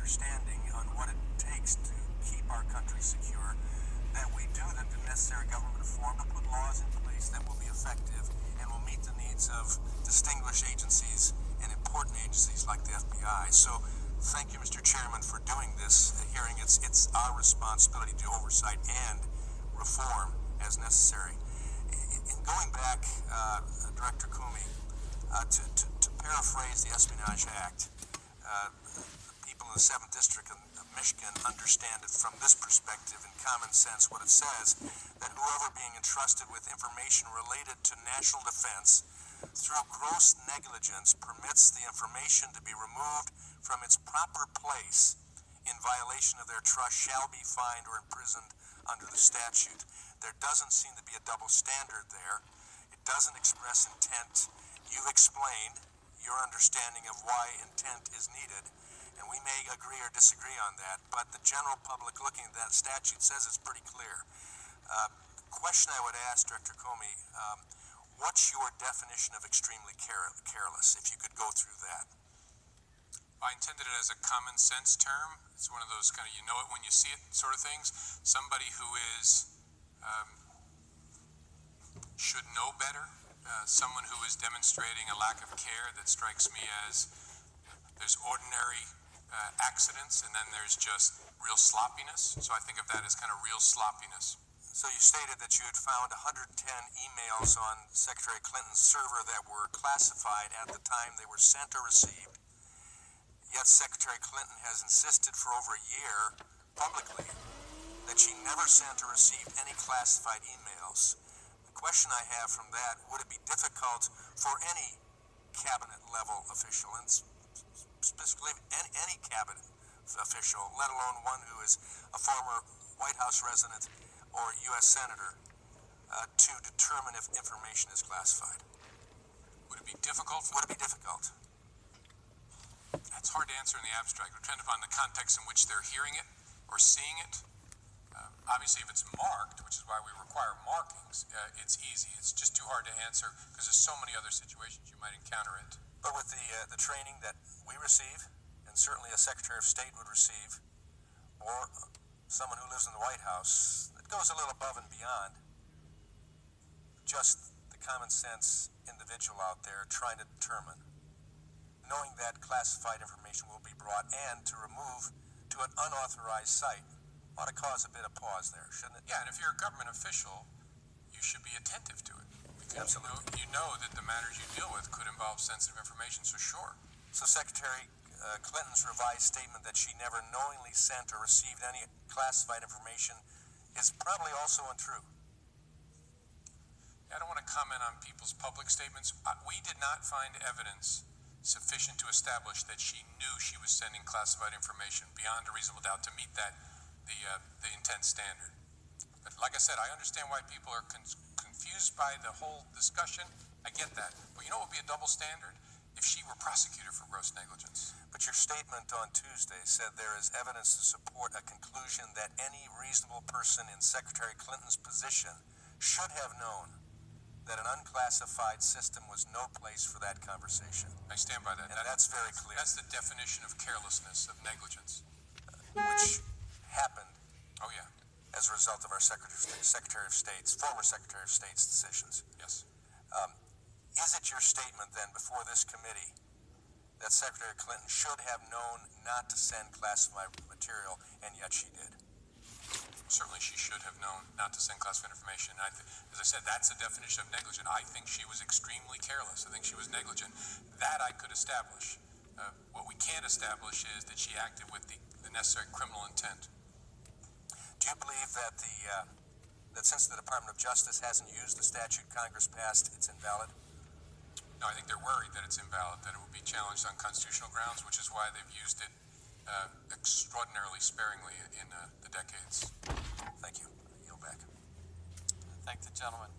understanding on what it takes to keep our country secure, that we do the necessary government reform to put laws in place that will be effective and will meet the needs of distinguished agencies and important agencies like the FBI. So thank you, Mr. Chairman, for doing this hearing. It's our responsibility to oversight and reform as necessary. In going back, Director COMEY, to paraphrase the Espionage Act, the people in the 7th District of Michigan understand it from this perspective in common sense. What it says, that whoever being entrusted with information related to national defense through gross negligence permits the information to be removed from its proper place in violation of their trust shall be fined or imprisoned under the statute. There doesn't seem to be a double standard there. It doesn't express intent. You've explained your understanding of why intent is needed, and we may agree or disagree on that, but the general public looking at that statute says it's pretty clear. The question I would ask, Director COMEY, what's your definition of extremely careless, if you could go through that? I intended it as a common sense term. It's one of those kind of you know it when you see it sort of things. Somebody who is should know better. Someone who is demonstrating a lack of care that strikes me as there's ordinary accidents and then there's just real sloppiness. So I think of that as kind of real sloppiness. So you stated that you had found 110 emails on Secretary Clinton's server that were classified at the time they were sent or received. Yet Secretary Clinton has insisted for over a year publicly that she never sent or received any classified emails. The question I have from that, would it be difficult for any cabinet level official, and specifically any cabinet official, let alone one who is a former White House resident or U.S. Senator, to determine if information is classified? Would it be difficult? Would it be difficult? It's hard to answer in the abstract. We're trying to find the context in which they're hearing it or seeing it. Obviously, if it's marked, which is why we require markings, it's easy. It's just too hard to answer because there's so many other situations you might encounter it. But with the training that we receive, and certainly a Secretary of State would receive, or someone who lives in the White House, it goes a little above and beyond just the common sense individual out there trying to determine, knowing that classified information will be brought and to remove to an unauthorized site ought to cause a bit of pause there, shouldn't it? Yeah, and if you're a government official, you should be attentive to it. Because Absolutely. you know that the matters you deal with could involve sensitive information, so sure. So Secretary Clinton's revised statement that she never knowingly sent or received any classified information is probably also untrue. I don't want to comment on people's public statements. We did not find evidence sufficient to establish that she knew she was sending classified information beyond a reasonable doubt to meet that the intent standard. But like I said, I understand why people are confused by the whole discussion. I get that. But you know what would be a double standard? If she were prosecuted for gross negligence. But your statement on Tuesday said there is evidence to support a conclusion that any reasonable person in Secretary Clinton's position should have known that an unclassified system was no place for that conversation. I stand by that. And that's very clear. That's the definition of carelessness, of negligence. Which happened Oh, yeah. as a result of our former Secretary of State's decisions. Yes. Is it your statement then before this committee that Secretary Clinton should have known not to send classified material, and yet she did? Certainly she should have known not to send classified information. As I said, that's the definition of negligent. I think she was extremely careless. I think she was negligent. That I could establish. What we can't establish is that she acted with the necessary criminal intent. Do you believe that that since the Department of Justice hasn't used the statute Congress passed, it's invalid? No, I think they're worried that it's invalid, that it will be challenged on constitutional grounds, which is why they've used it extraordinarily sparingly in the decades. Thank you. Yield back. Thank the gentleman.